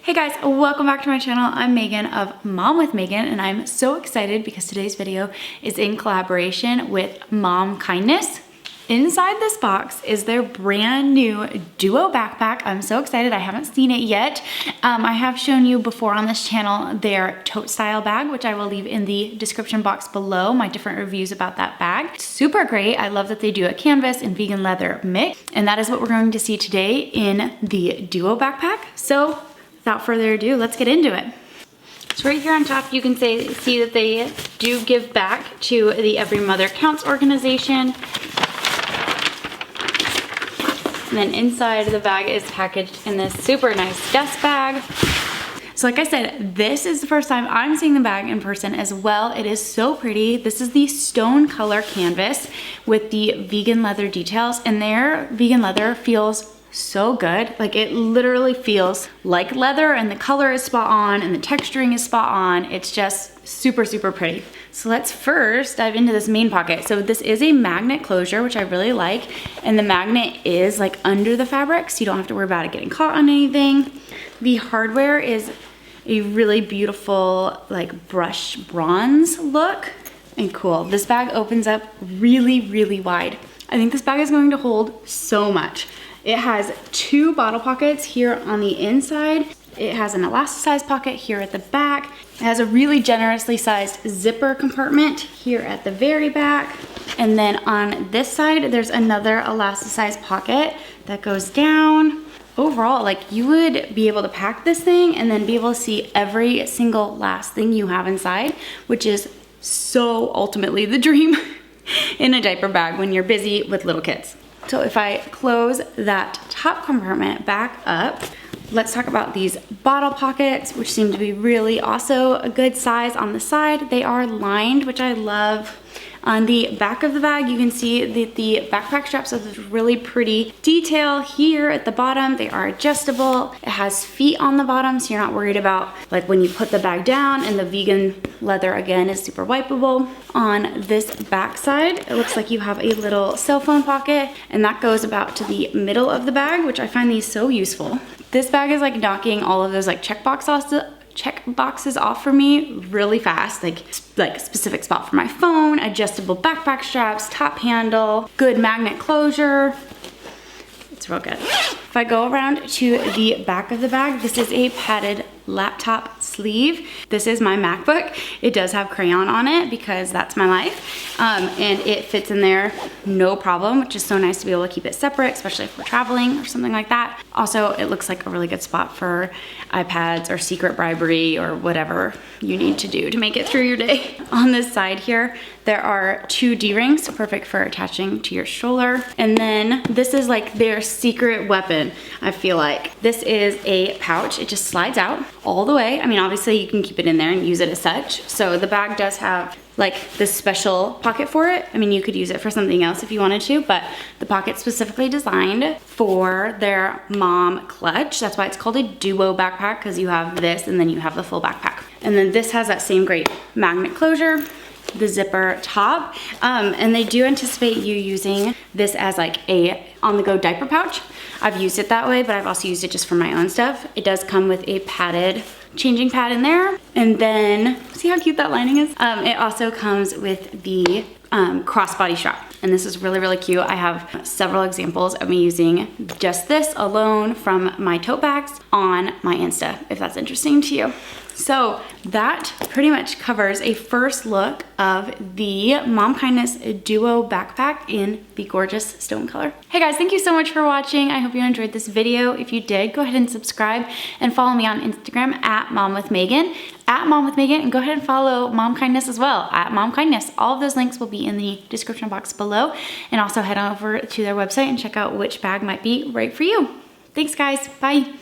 Hey guys, welcome back to my channel. I'm Megan of Mom with Megan, and I'm so excited because today's video is in collaboration with MomKindness. Inside this box is their brand new duo backpack. I'm so excited. I haven't seen it yet. I have shown you before on this channel their tote style bag, which I will leave in the description box below, my different reviews about that bag. Super great. I love that they do a canvas and vegan leather mix, and that is what we're going to see today in the duo backpack. So without further ado, let's get into it. So right here on top, you can see that they do give back to the Every Mother Counts organization. And then inside the bag is packaged in this super nice dust bag. So like I said, this is the first time I'm seeing the bag in person as well. It is so pretty. This is the stone color canvas with the vegan leather details, and their vegan leather feels so good. Like, it literally feels like leather, and the color is spot on and the texturing is spot on. It's just super, super pretty. So let's first dive into this main pocket. So this is a magnet closure, which I really like. And the magnet is like under the fabric, so you don't have to worry about it getting caught on anything. The hardware is a really beautiful like brushed bronze look and cool. This bag opens up really, really wide. I think this bag is going to hold so much. It has two bottle pockets here on the inside. It has an elasticized pocket here at the back. It has a really generously sized zipper compartment here at the very back. And then on this side, there's another elasticized pocket that goes down. Overall, like, you would be able to pack this thing and then be able to see every single last thing you have inside, which is so ultimately the dream in a diaper bag when you're busy with little kids. So if I close that top compartment back up, let's talk about these bottle pockets, which seem to be really also a good size on the side. They are lined, which I love. On the back of the bag, you can see that the backpack straps have this really pretty detail here at the bottom. They are adjustable. It has feet on the bottom, so you're not worried about like when you put the bag down, and the vegan leather again is super wipeable. On this back side, it looks like you have a little cell phone pocket, and that goes about to the middle of the bag, which I find these so useful. This bag is like knocking all of those like check boxes off for me really fast, like specific spot for my phone, adjustable backpack straps, top handle, good magnet closure. It's real good. If I go around to the back of the bag, this is a padded laptop sleeve. This is my MacBook. It does have crayon on it because that's my life. And it fits in there no problem, which is so nice to be able to keep it separate, especially if we're traveling or something like that. Also, it looks like a really good spot for iPads or secret bribery or whatever you need to do to make it through your day. On this side here, there are two D-rings, perfect for attaching to your stroller. And then this is like their secret weapon, I feel like. This is a pouch. It just slides out all the way. I mean, obviously you can keep it in there and use it as such. So the bag does have like this special pocket for it. I mean, you could use it for something else if you wanted to, but the pocket's specifically designed for their mom clutch. That's why it's called a duo backpack, because you have this and then you have the full backpack. And then this has that same great magnet closure, the zipper top, and they do anticipate you using this as like a on-the-go diaper pouch. I've used it that way, but I've also used it just for my own stuff. It does come with a padded changing pad in there, and then see how cute that lining is? It also comes with the crossbody strap, and this is really, really cute. I have several examples of me using just this alone from my tote bags on my Insta, if that's interesting to you. So that pretty much covers a first look of the MomKindness Duo backpack in the gorgeous stone color. Hey guys, thank you so much for watching. I hope you enjoyed this video. If you did, go ahead and subscribe and follow me on Instagram at MomWithMegan, and go ahead and follow MomKindness as well, at MomKindness. All of those links will be in the description box below, and also head over to their website and check out which bag might be right for you. Thanks guys, bye.